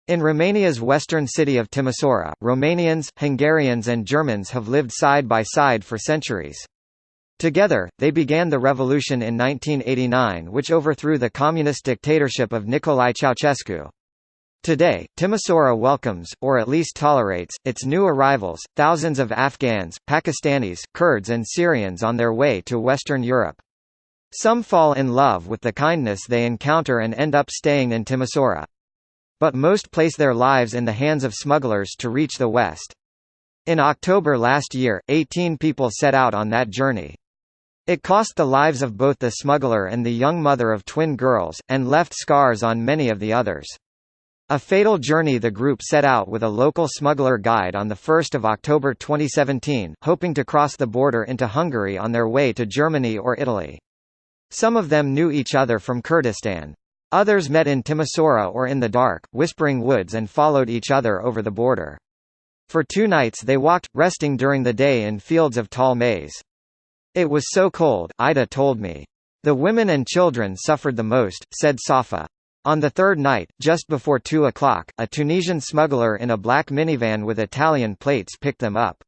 In Romania's western city of Timisoara, Romanians, Hungarians and Germans have lived side by side for centuries. Together, they began the revolution in 1989 which overthrew the communist dictatorship of Nicolae Ceausescu. Today, Timisoara welcomes, or at least tolerates, its new arrivals, thousands of Afghans, Pakistanis, Kurds and Syrians on their way to Western Europe. Some fall in love with the kindness they encounter and end up staying in Timisoara. But most place their lives in the hands of smugglers to reach the West. In October last year, 18 people set out on that journey. It cost the lives of both the smuggler and the young mother of twin girls, and left scars on many of the others. A fatal journey. The group set out with a local smuggler guide on 1 October 2017, hoping to cross the border into Hungary on their way to Germany or Italy. Some of them knew each other from Kurdistan. Others met in Timisoara or in the dark, whispering woods and followed each other over the border. For 2 nights they walked, resting during the day in fields of tall maize. It was so cold, Ida told me. The women and children suffered the most, said Safa. On the 3rd night, just before 2 o'clock, a Tunisian smuggler in a black minivan with Italian plates picked them up.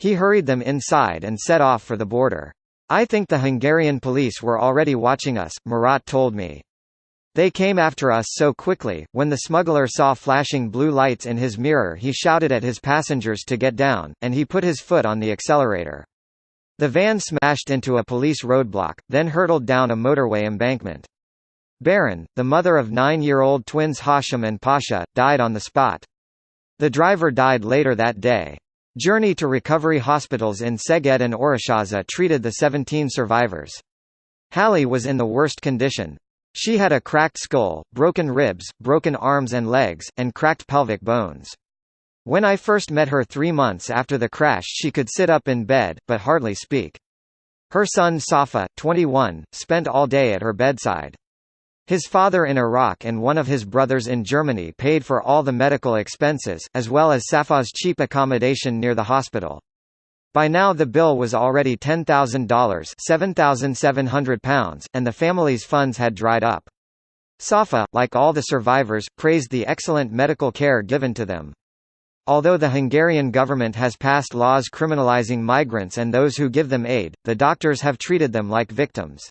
He hurried them inside and set off for the border. I think the Hungarian police were already watching us, Murat told me. They came after us so quickly. When the smuggler saw flashing blue lights in his mirror, he shouted at his passengers to get down, and he put his foot on the accelerator. The van smashed into a police roadblock, then hurtled down a motorway embankment. Baran, the mother of 9-year-old twins Hashim and Pasha, died on the spot. The driver died later that day. Journey to recovery hospitals in Szeged and Orosháza treated the 17 survivors. Hallie was in the worst condition. She had a cracked skull, broken ribs, broken arms and legs, and cracked pelvic bones. When I first met her 3 months after the crash, she could sit up in bed, but hardly speak. Her son Safa, 21, spent all day at her bedside. His father in Iraq and one of his brothers in Germany paid for all the medical expenses, as well as Safa's cheap accommodation near the hospital. By now the bill was already $10,000 £7,700, and the family's funds had dried up. Safa, like all the survivors, praised the excellent medical care given to them. Although the Hungarian government has passed laws criminalizing migrants and those who give them aid, the doctors have treated them like victims.